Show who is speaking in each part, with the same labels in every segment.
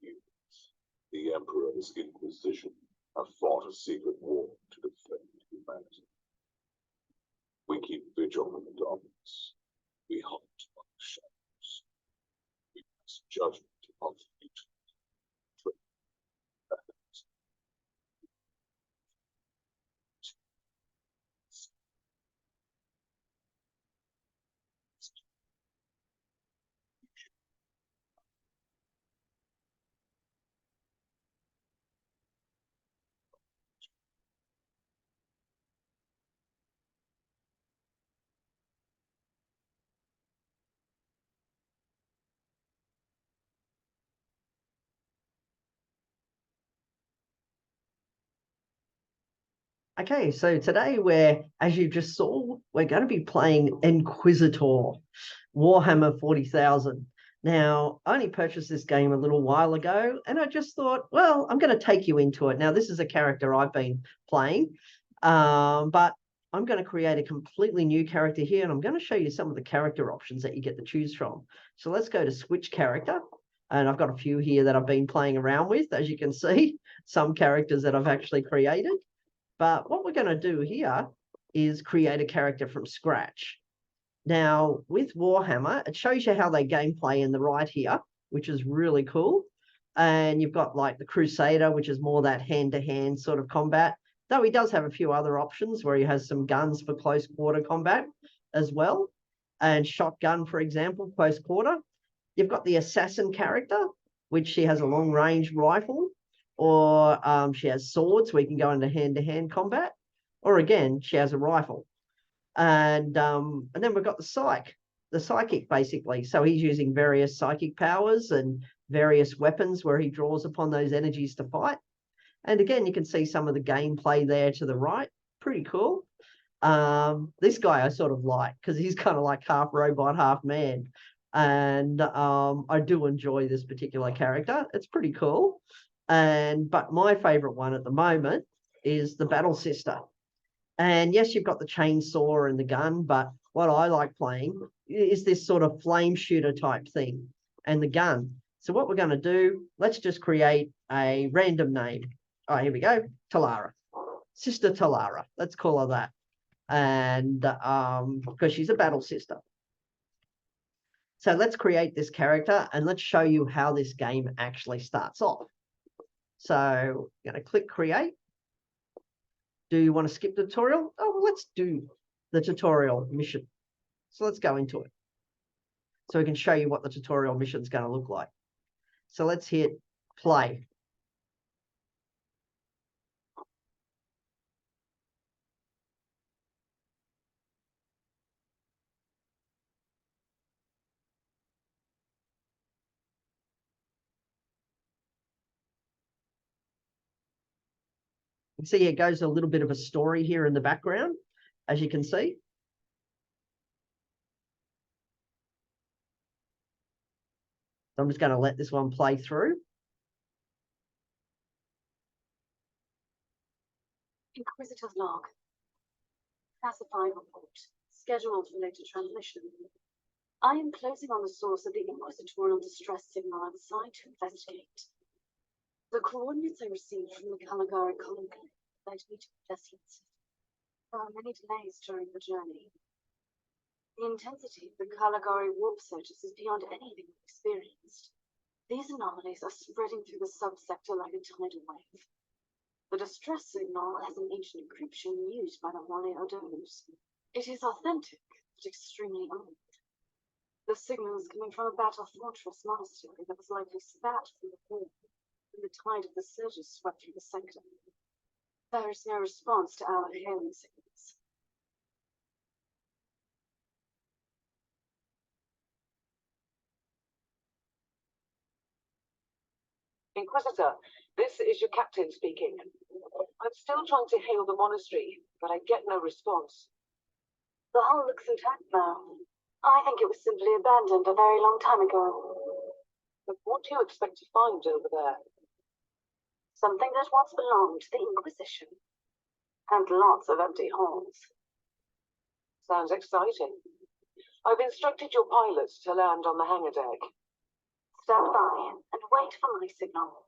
Speaker 1: years, the Emperor's Inquisition have fought a secret war to defend humanity. We keep vigil in the darkness. We hunt among the shadows. We pass judgment upon the future.
Speaker 2: Okay, so today as you just saw, we're going to be playing Inquisitor, Warhammer 40,000. Now, I only purchased this game a little while ago, and I just thought, well, I'm going to take you into it. Now, this is a character I've been playing, but I'm going to create a completely new character here, and I'm going to show you some of the character options that you get to choose from. So let's go to switch character, and I've got a few here that I've been playing around with, as you can see, some characters that I've actually created. But what we're going to do here is create a character from scratch. Now, with Warhammer, it shows you how they gameplay in the right here, which is really cool. And you've got like the Crusader, which is more that hand-to-hand sort of combat, though he does have a few other options where he has some guns for close quarter combat as well. And shotgun, for example, close quarter. You've got the Assassin character, which she has a long-range rifle, or she has swords where you can go into hand-to-hand combat, or again, she has a rifle. And then we've got the psychic, basically. So he's using various psychic powers and various weapons where he draws upon those energies to fight. And again, you can see some of the gameplay there to the right. Pretty cool. This guy I sort of like because he's kind of like half robot, half man. And I do enjoy this particular character. It's pretty cool. But my favorite one at the moment is the Battle Sister. And yes, you've got the chainsaw and the gun, but what I like playing is this sort of flame shooter type thing and the gun. So what we're going to do, let's just create a random name. Oh, here we go. Talara. Sister Talara. Let's call her that. And because she's a battle sister. So let's create this character and let's show you how this game actually starts off. So I'm going to click create. Do you want to skip the tutorial? Oh, well, let's do the tutorial mission. So let's go into it. So we can show you what the tutorial mission is going to look like. So let's hit play. See, it goes a little bit of a story here in the background, as you can see. So I'm just going to let this one play through.
Speaker 3: Inquisitor's log. Classified report. Scheduled for later transmission. I am closing on the source of the inquisitorial distress signal I'm assigned to investigate. The coordinates I received from the Caligari colony led me to Plessis. There are many delays during the journey. The intensity of the Caligari warp surges is beyond anything we've experienced. These anomalies are spreading through the subsector like a tidal wave. The distress signal has an ancient encryption used by the Wale-Odomus. It is authentic, but extremely old. The signal is coming from a battle fortress monastery that was likely spat from the wall when the tide of the surges swept through the sector. There is no response to our hailing signals.
Speaker 4: Inquisitor, this is your captain speaking. I'm still trying to hail the monastery, but I get no response.
Speaker 3: The hull looks intact now. I think it was simply abandoned a very long time ago.
Speaker 4: But what do you expect to find over there?
Speaker 3: Something that once belonged to the Inquisition. And lots of empty halls.
Speaker 4: Sounds exciting. I've instructed your pilots to land on the hangar deck.
Speaker 3: Stand by and wait for my signal.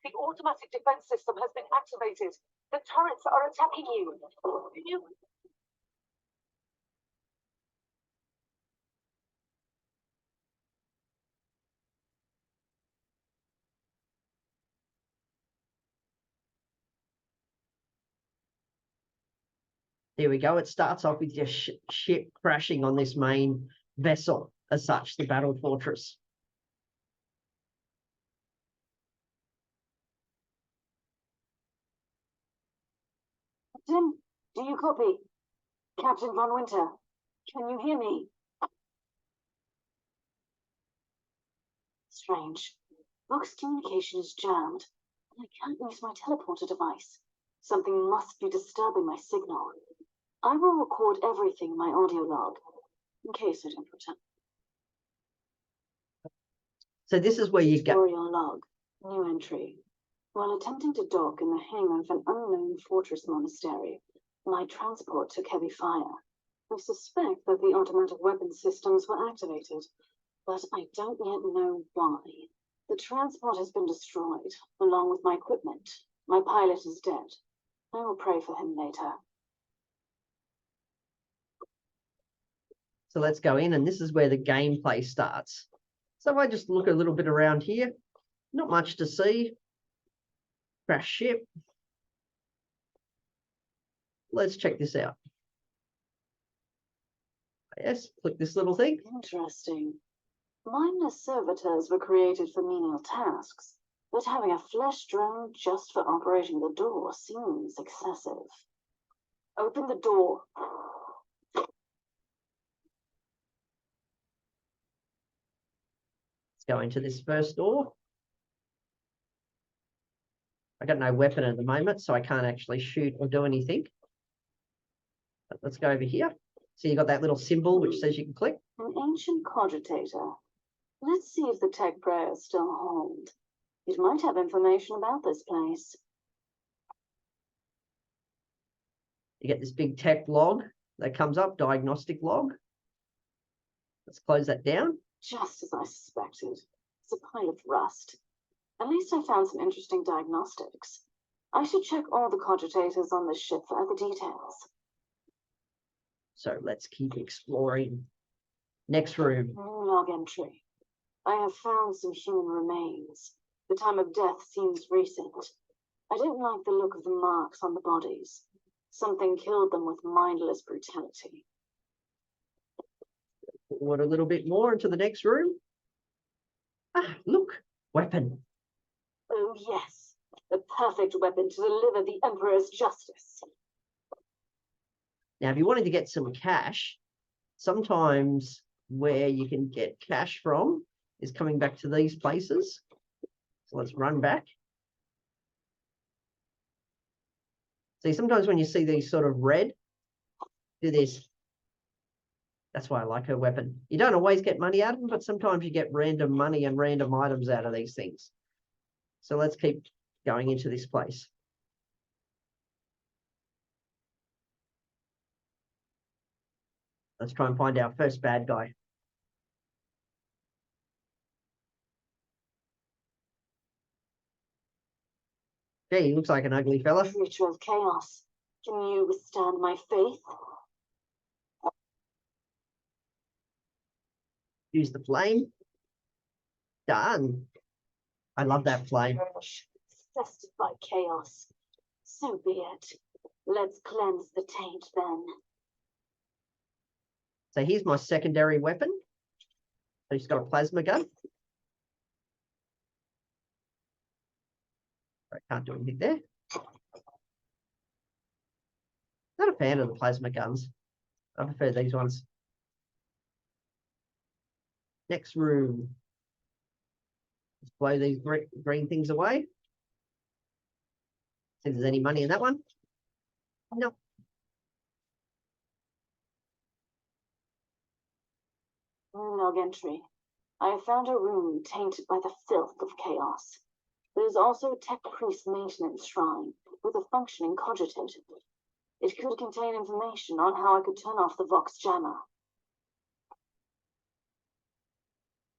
Speaker 4: The automatic defense system has been activated. The turrets are attacking you. Can you...
Speaker 2: There we go. It starts off with your ship crashing on this main vessel, as such, the battle fortress.
Speaker 3: Captain, do you copy? Captain Von Winter, can you hear me? Strange. Vox communication is jammed, and I can't use my teleporter device. Something must be disturbing my signal. I will record everything in my audio log, in case I don't return.
Speaker 2: So this is where you go.
Speaker 3: Tutorial log, new entry. While attempting to dock in the hangar of an unknown fortress monastery, my transport took heavy fire. I suspect that the automatic weapon systems were activated, but I don't yet know why. The transport has been destroyed, along with my equipment. My pilot is dead. I will pray for him later.
Speaker 2: So let's go in, and this is where the gameplay starts. So I just look a little bit around here. Not much to see. Crash ship. Let's check this out. Yes, click this little thing.
Speaker 3: Interesting. Mindless servitors were created for menial tasks, but having a flesh drone just for operating the door seems excessive. Open the door.
Speaker 2: Let's go into this first door. I got no weapon at the moment, so I can't actually shoot or do anything. But let's go over here. So you got that little symbol which says you can click.
Speaker 3: An ancient cogitator. Let's see if the tech prayers still hold. It might have information about this place.
Speaker 2: You get this big tech log that comes up, diagnostic log. Let's close that down.
Speaker 3: Just as I suspected. It's a pile of rust. At least I found some interesting diagnostics. I should check all the cogitators on this ship for other details.
Speaker 2: So let's keep exploring. Next room.
Speaker 3: New log entry. I have found some human remains. The time of death seems recent. I don't like the look of the marks on the bodies. Something killed them with mindless brutality.
Speaker 2: Forward a little bit more into the next room. Ah, look, weapon.
Speaker 3: Oh yes, the perfect weapon to deliver the Emperor's justice.
Speaker 2: Now, if you wanted to get some cash, sometimes where you can get cash from is coming back to these places. So let's run back. See, sometimes when you see these sort of red, do this. That's why I like her weapon. You don't always get money out of them, but sometimes you get random money and random items out of these things. So let's keep going into this place. Let's try and find our first bad guy. Okay, he looks like an ugly fella.
Speaker 3: Creature of chaos. Can you withstand my faith?
Speaker 2: Use the flame. Done. I love that flame.
Speaker 3: Infested by chaos. So be it. Let's cleanse the taint then.
Speaker 2: So here's my secondary weapon. So he's got a plasma gun. I can't do anything there. Not a fan of the plasma guns. I prefer these ones. Next room. Let's blow these green things away. See if there's any money in that one. No.
Speaker 3: New log entry. I have found a room tainted by the filth of chaos. There is also a tech priest maintenance shrine with a functioning cogitator. It could contain information on how I could turn off the Vox jammer.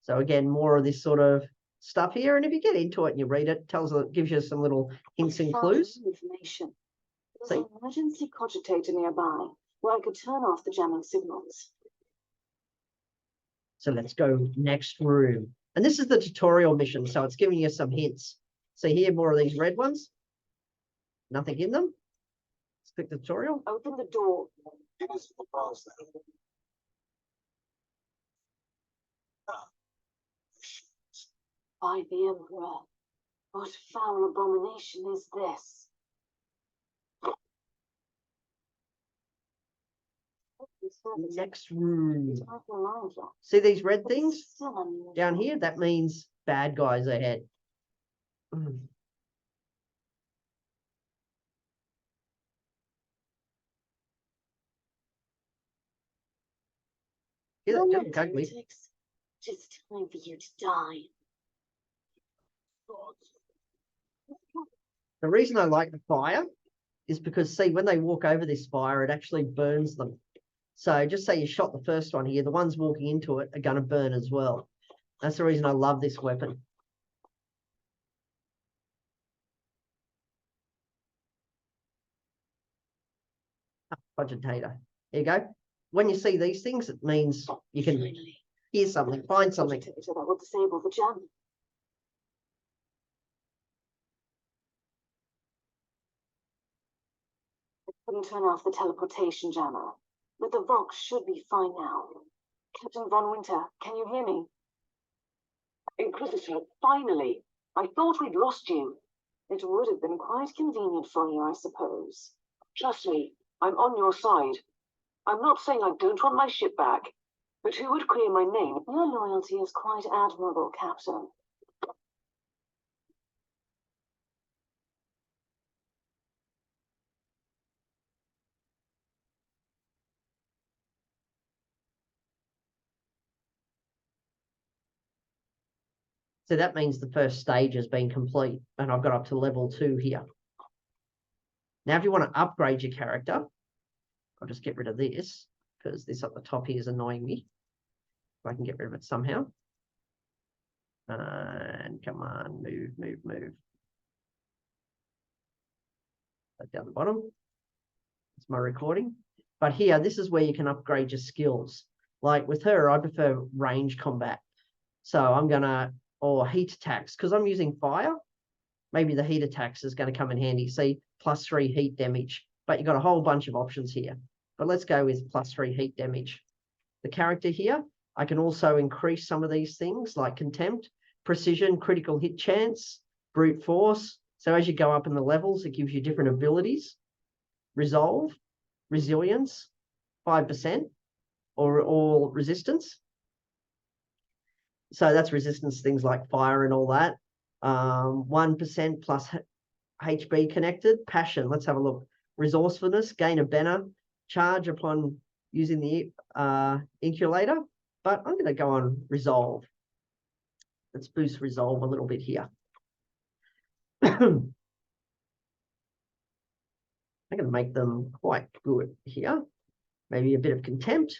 Speaker 2: So again, more of this sort of stuff here. And if you get into it and you read it, gives you some little hints and clues.
Speaker 3: Information. There's an emergency cogitator nearby where I could turn off the jamming signals.
Speaker 2: So let's go next room. And this is the tutorial mission, so it's giving you some hints. So here, more of these red ones. Nothing in them. Let's click the tutorial.
Speaker 3: Open the door. By the Emperor, what foul abomination is this?
Speaker 2: Next room. See these red things down here? That means bad guys ahead. Yeah, that doesn't tag me.
Speaker 3: It's time for you to die.
Speaker 2: The reason I like the fire is because, see, when they walk over this fire, it actually burns them. So just say you shot the first one here, the ones walking into it are going to burn as well. That's the reason I love this weapon. Cogitator. There you go. When you see these things, it means you can hear something, find something.
Speaker 3: That will disable the jam. I couldn't turn off the teleportation jammer, but the Vox should be fine now. Captain Von Winter, can you hear me?
Speaker 4: Inquisitor, finally! I thought we'd lost you.
Speaker 3: It would have been quite convenient for you, I suppose.
Speaker 4: Trust me, I'm on your side. I'm not saying I don't want my ship back, but who would clear my name?
Speaker 3: Your loyalty is quite admirable, Captain.
Speaker 2: So that means the first stage has been complete, and I've got up to level 2 here. Now, if you want to upgrade your character, I'll just get rid of this, because this up the top here is annoying me. If I can get rid of it somehow. And come on, move. Down the bottom. It's my recording. But here, this is where you can upgrade your skills. Like with her, I prefer range combat. So I'm going to, or heat attacks, because I'm using fire. Maybe the heat attacks is going to come in handy. See, +3 heat damage. But you've got a whole bunch of options here. But let's go with +3 heat damage. The character here, I can also increase some of these things like contempt, precision, critical hit chance, brute force. So as you go up in the levels, it gives you different abilities. Resolve, resilience, 5%, or all resistance. So that's resistance, things like fire and all that. 1% plus HB connected. Passion, let's have a look. Resourcefulness, gain a banner, charge upon using the Inquisitor. But I'm going to go on resolve. Let's boost resolve a little bit here. I'm going to make them quite good here. Maybe a bit of contempt.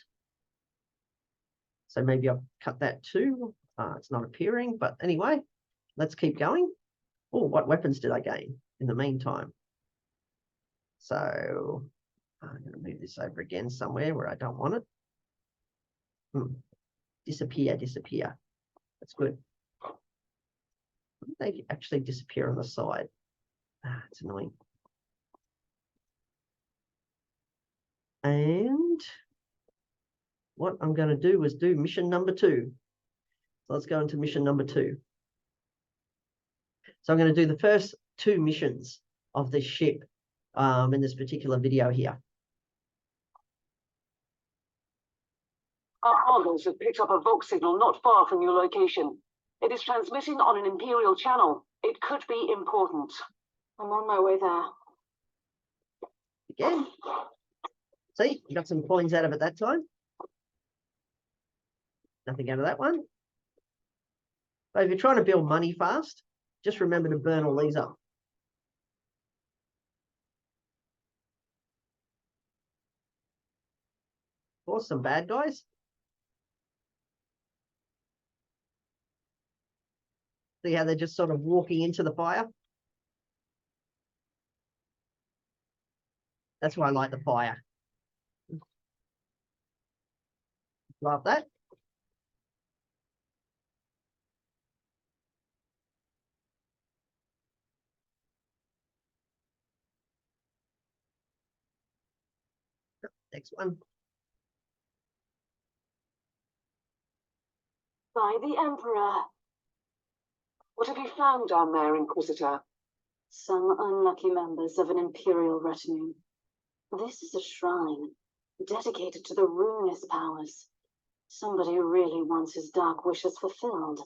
Speaker 2: So maybe I'll cut that too. It's not appearing, but anyway, let's keep going. Oh, what weapons did I gain in the meantime? So I'm going to move this over again somewhere where I don't want it. Disappear. That's good. They actually disappear on the side. It's annoying. And what I'm going to do is do mission number 2. So let's go into mission number 2. So I'm going to do the first 2 missions of this ship in this particular video here.
Speaker 4: Our Argos have picked up a Vox signal not far from your location. It is transmitting on an Imperial channel. It could be important.
Speaker 3: I'm on my way there.
Speaker 2: Again. See, we got some coins out of it that time. Nothing out of that one. But if you're trying to build money fast, Just remember to burn all these up. Of course, some bad guys. See how they're just sort of walking into the fire? That's why I like the fire. Love that. Next one.
Speaker 4: By the Emperor. What have you found down there, Inquisitor?
Speaker 3: Some unlucky members of an Imperial retinue. This is a shrine dedicated to the ruinous powers. Somebody really wants his dark wishes fulfilled.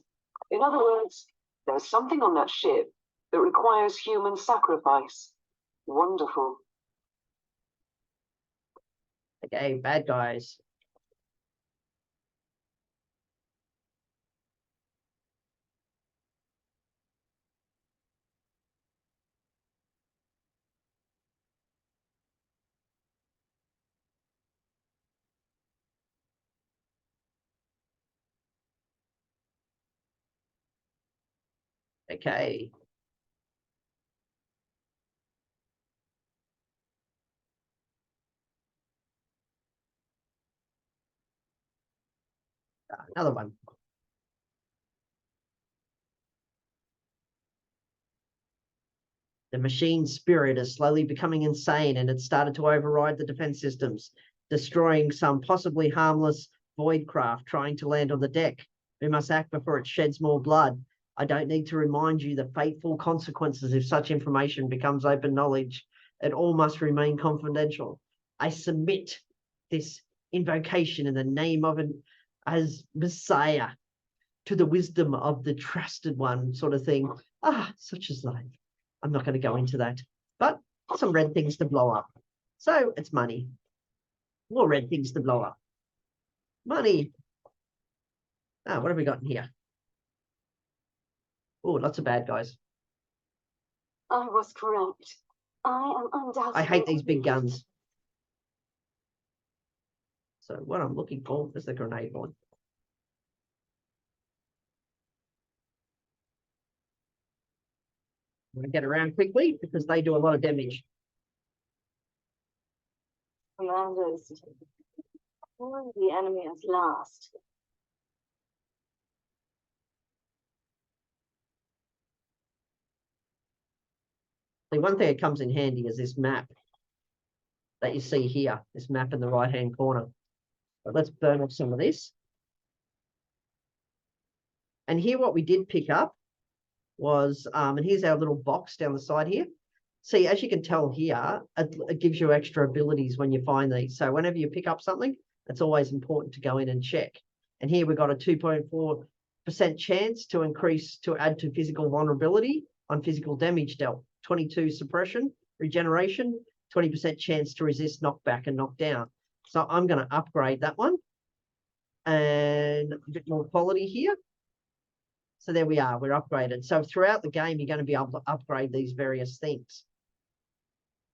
Speaker 4: In other words, there's something on that ship that requires human sacrifice. Wonderful.
Speaker 2: Okay, bad guys. Okay. Another one. The machine spirit is slowly becoming insane and it started to override the defense systems, destroying some possibly harmless void craft trying to land on the deck. We must act before it sheds more blood. I don't need to remind you the fateful consequences if such information becomes open knowledge. It all must remain confidential. I submit this invocation in the name of an as Messiah to the wisdom of the trusted one, sort of thing. Such is life. I'm not going to go into that, but some red things to blow up. So it's money. More red things to blow up. Money. What have we got in here? Oh, lots of bad guys.
Speaker 3: I was correct. I am undoubtedly...
Speaker 2: I hate these big guns. So what I'm looking for is the grenade one. I'm going to get around quickly because they do a lot of damage.
Speaker 3: Commanders, the enemy is last.
Speaker 2: The one thing that comes in handy is this map that you see here, this map in the right-hand corner. But let's burn off some of this. And here what we did pick up was, and here's our little box down the side here. See, as you can tell here, it gives you extra abilities when you find these. So whenever you pick up something, it's always important to go in and check. And here we've got a 2.4% chance to add to physical vulnerability on physical damage dealt. 22 suppression, regeneration, 20% chance to resist knockback and knockdown. So I'm going to upgrade that one. And a bit more quality here. So there we are, we're upgraded. So throughout the game, you're going to be able to upgrade these various things.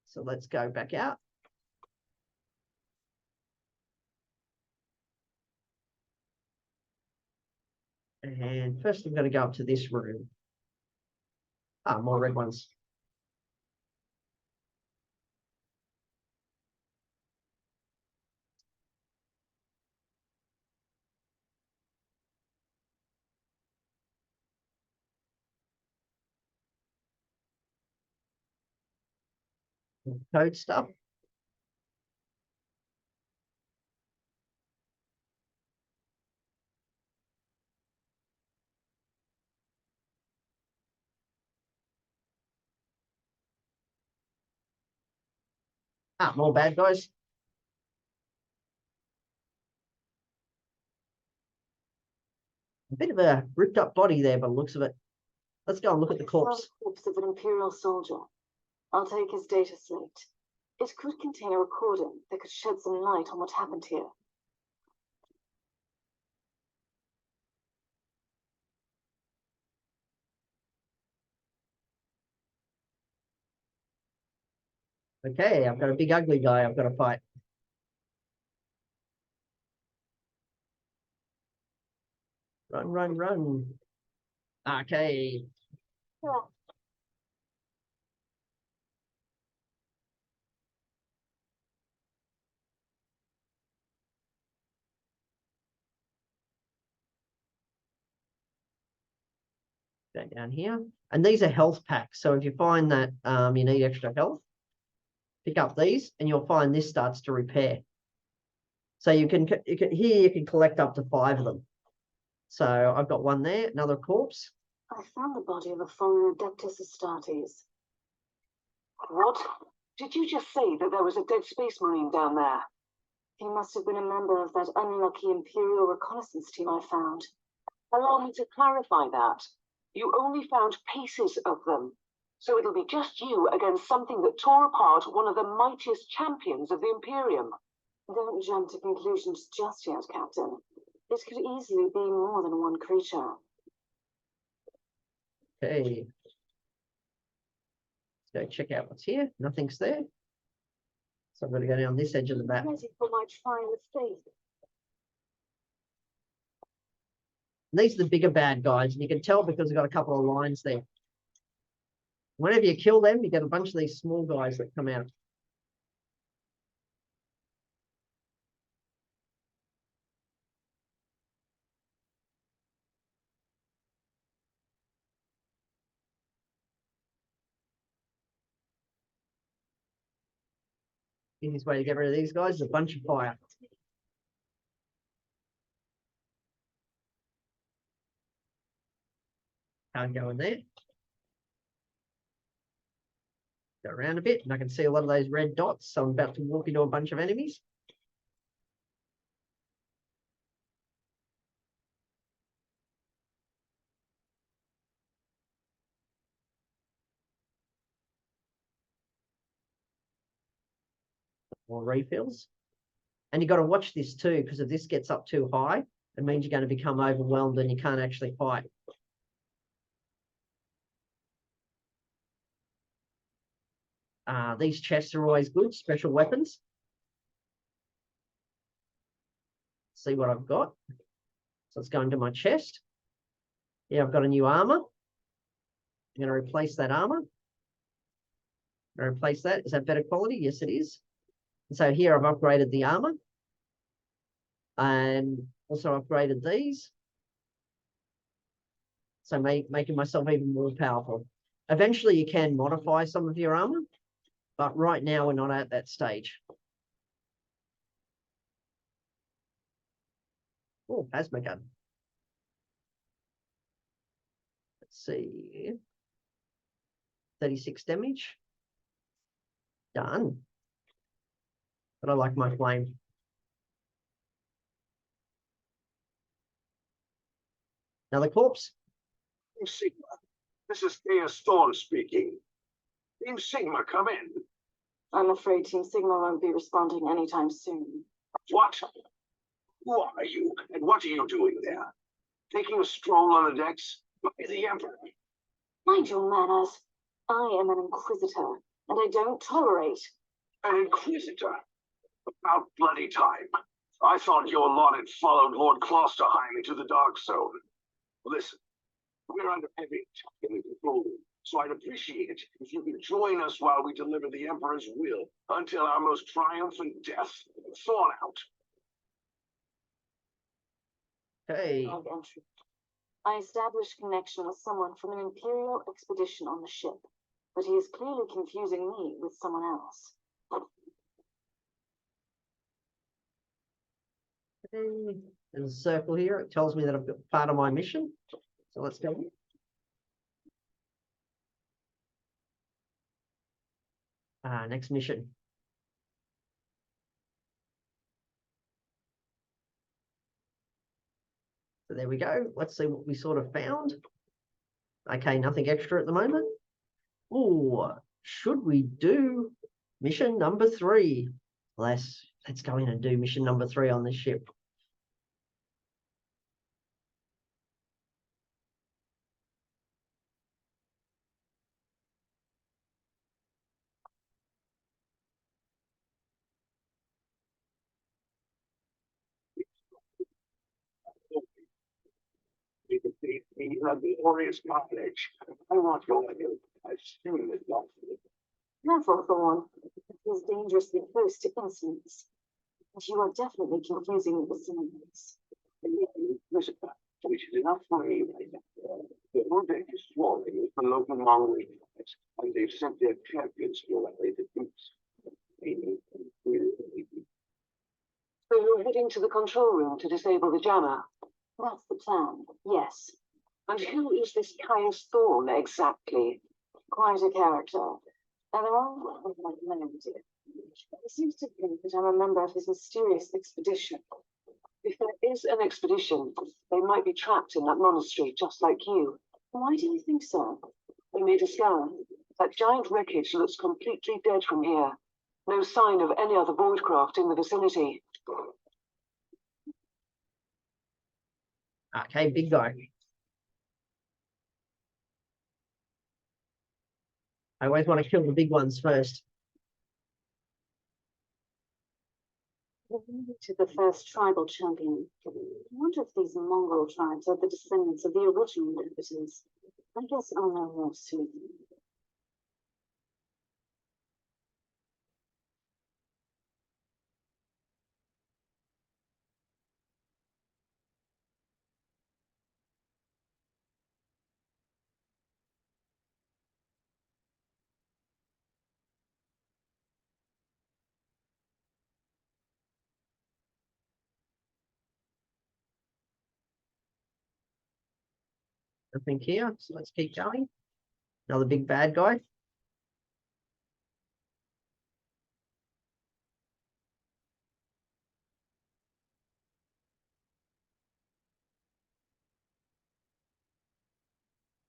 Speaker 2: So let's go back out. And first I'm going to go up to this room. More red ones. Code stuff. More bad guys. A bit of a ripped up body there by the looks of it. Let's go and look at the corpse.
Speaker 3: Corpse of an Imperial soldier. I'll take his data slate. It could contain a recording that could shed some light on what happened here.
Speaker 2: Okay, I've got a big ugly guy I've got to fight. Run, run, run. Okay.
Speaker 3: Yeah.
Speaker 2: Go down here. And these are health packs. So if you find that you need extra health, pick up these and you'll find this starts to repair. So you can here you can collect up to 5 of them. So I've got one there, another corpse.
Speaker 3: I found the body of a fallen Adeptus Astartes.
Speaker 4: What? Did you just say that there was a dead space marine down there?
Speaker 3: He must have been a member of that unlucky Imperial reconnaissance team I found.
Speaker 4: Allow me to clarify that. You only found pieces of them. So it'll be just you against something that tore apart one of the mightiest champions of the Imperium.
Speaker 3: Don't jump to conclusions just yet, Captain. It could easily be more than one creature.
Speaker 2: Okay. Let's go check out what's here. Nothing's there. So I'm going to go down this edge of the map.
Speaker 3: Ready for my trial of faith.
Speaker 2: These are the bigger bad guys, and you can tell because they've got a couple of lines there. Whenever you kill them, you get a bunch of these small guys that come out. Easiest way to get rid of these guys is a bunch of fire. Can't go in there. Go around a bit, and I can see a lot of those red dots. So I'm about to walk into a bunch of enemies. More refills. And you got to watch this too, because if this gets up too high, it means you're going to become overwhelmed and you can't actually fight. These chests are always good, special weapons. See what I've got. So let's go into my chest. Yeah, I've got a new armor. I'm going to replace that armor. I'm going to replace that. Is that better quality? Yes, it is. And so here I've upgraded the armor. And also upgraded these. So making myself even more powerful. Eventually you can modify some of your armor, but right now we're not at that stage. Oh, plasma gun. Let's see. 36 damage. Done. But I like my flame. Another corpse.
Speaker 1: Team Sigma, this is Gaius Storm speaking. Team Sigma, come in.
Speaker 3: I'm afraid Team Sigma won't be responding anytime soon.
Speaker 1: What? Who are you, and what are you doing there? Taking a stroll on the decks by the Emperor.
Speaker 3: Mind your manners. I am an Inquisitor, and I don't tolerate.
Speaker 1: An Inquisitor? About bloody time. I thought your lot had followed Lord Klosterheim into the Dark Zone. Listen, we're under heavy attack in the control room, so I'd appreciate it if you could join us while we deliver the Emperor's will until our most triumphant death thawed out.
Speaker 2: Hey.
Speaker 3: Entry. I established connection with someone from an Imperial expedition on the ship, but he is clearly confusing me with someone else.
Speaker 2: There's a circle here. It tells me that I've got part of my mission. So let's go. Next mission. So there we go. Let's see what we sort of found. Okay, nothing extra at the moment. Oh, should we do mission number 3? Let's go in and do mission number 3 on this ship.
Speaker 1: laborious carnage. I want your help as soon as possible.
Speaker 3: Careful, Thorn. It is dangerously close to insolence. But you are definitely confusing the scenes.
Speaker 1: Listen, which is enough for me right now. The Nordic is swarming with the local Mongolian tribes, and they've sent their champions your way to boots.
Speaker 4: So you're heading to the control room to disable the jammer?
Speaker 3: That's the plan, yes.
Speaker 4: And who is this Caius Thorn exactly?
Speaker 3: Quite a character. And there are like melody. He seems to think that I'm a member of his mysterious expedition.
Speaker 4: If there is an expedition, they might be trapped in that monastery just like you.
Speaker 3: Why do you think so?
Speaker 4: They made a scan. That giant wreckage looks completely dead from here. No sign of any other voidcraft in the vicinity.
Speaker 2: Okay, big guy. I always want to kill the big ones first.
Speaker 3: To the first tribal champion. I wonder if these Mongol tribes are the descendants of the original inhabitants. I guess I'll know more soon.
Speaker 2: I think here. So let's keep going. Another big bad guy.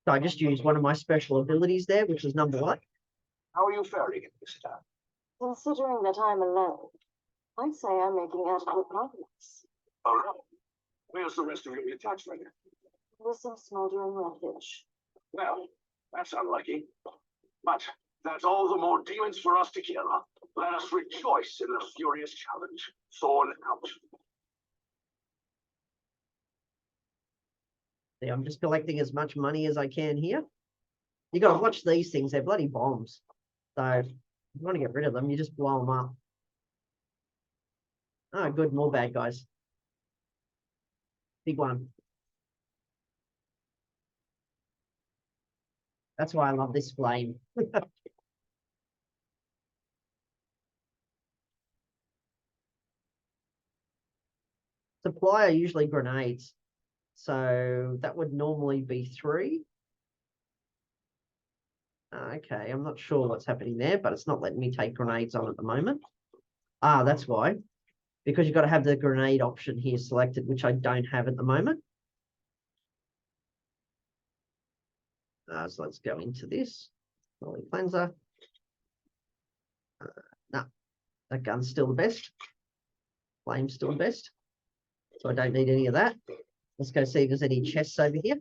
Speaker 2: So I just used one of my special abilities there, which is #1.
Speaker 1: How are you faring in this town?
Speaker 3: Considering that I'm alone, I'd say I'm making adequate progress.
Speaker 1: All right. Where's the rest of your detachment?
Speaker 3: With some smoldering wreckage.
Speaker 1: Well, that's unlucky. But that's all the more demons for us to kill. Let us rejoice in the furious challenge. Thorn out.
Speaker 2: See, I'm just collecting as much money as I can here. You got to watch these things. They're bloody bombs. So if you want to get rid of them, you just blow them up. Oh, good. More bad guys. Big one. That's why I love this flame. Supply are usually grenades. So that would normally be 3. Okay, I'm not sure what's happening there, but it's not letting me take grenades on at the moment. Ah, that's why. Because you've got to have the grenade option here selected, which I don't have at the moment. So let's go into this. Holy cleanser. No, that gun's still the best. Flame's still the best. So I don't need any of that. Let's go see if there's any chests over here.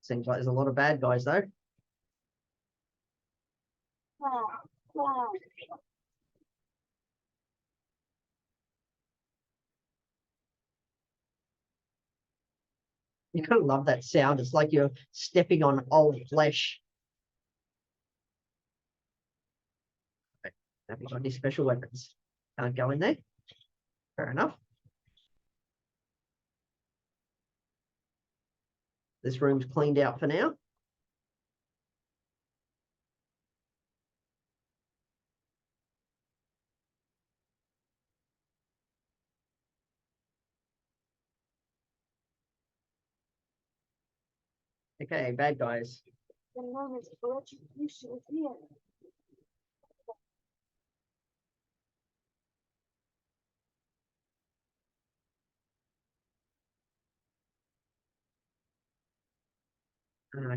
Speaker 2: Seems like there's a lot of bad guys though. You kind of love that sound. It's like you're stepping on old flesh. Okay. Have you got any special weapons? Can't go in there. Fair enough. This room's cleaned out for now. Okay, bad guys.
Speaker 3: The moment for retribution is here.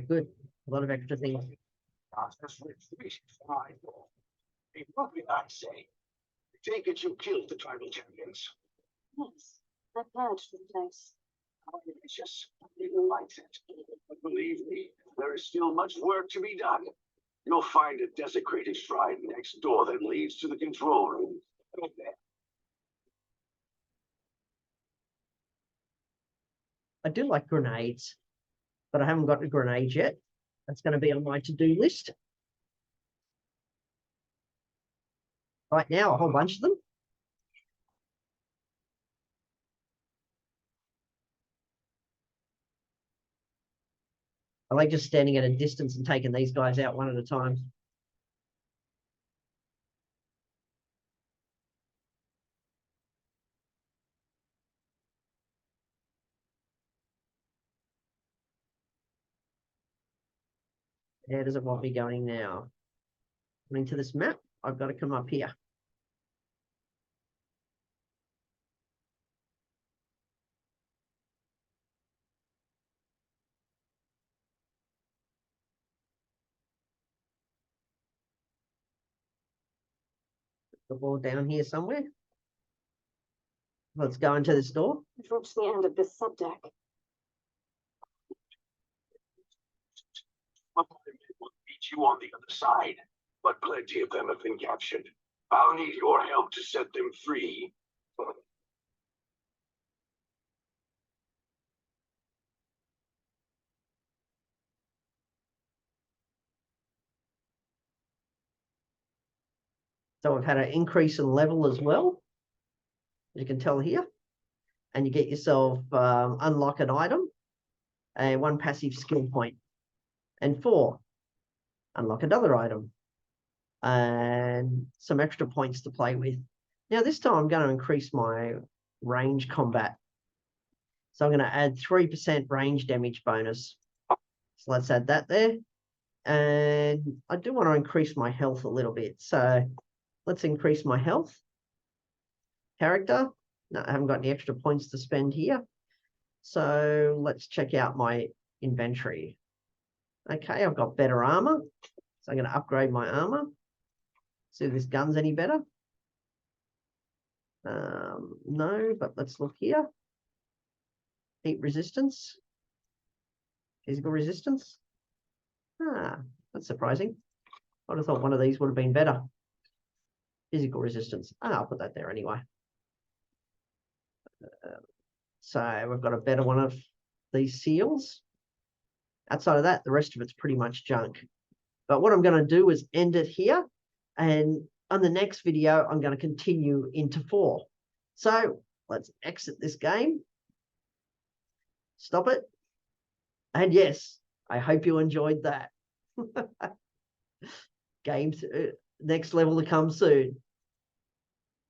Speaker 2: Good. A lot of extra things.
Speaker 1: That's fine. What did I say? Take it you killed the tribal champions.
Speaker 3: Yes, I purged the place.
Speaker 1: How delicious. You liked it. But believe me, there is still much work to be done. You'll find a desecrated shrine next door that leads to the control room. Go there.
Speaker 2: I do like grenades, but I haven't got the grenades yet. That's going to be on my to-do list. Right now, a whole bunch of them. I like just standing at a distance and taking these guys out one at a time. Where does it want me going now? Coming to this map, I've got to come up here. The ball down here somewhere. Let's go into this door.
Speaker 3: We've reached the end of this subdeck.
Speaker 1: My pilot will meet you on the other side, but plenty of them have been captured. I'll need your help to set them free.
Speaker 2: So we've had an increase in level as well, as you can tell here. And you get yourself unlock an item, and 1 passive skill point, and 4, unlock another item, and some extra points to play with. Now this time I'm going to increase my range combat. So I'm going to add 3% range damage bonus. So let's add that there. And I do want to increase my health a little bit. So let's increase my health. Character. No, I haven't got any extra points to spend here. So let's check out my inventory. Okay, I've got better armor. So I'm going to upgrade my armor. See if this gun's any better. No, but let's look here. Heat resistance. Physical resistance. Ah, that's surprising. I would have thought one of these would have been better. Physical resistance. I'll put that there anyway. So we've got a better one of these seals. Outside of that, the rest of it's pretty much junk. But what I'm going to do is end it here. And on the next video, I'm going to continue into 4. So let's exit this game. Stop it. And yes, I hope you enjoyed that. Next level to come soon.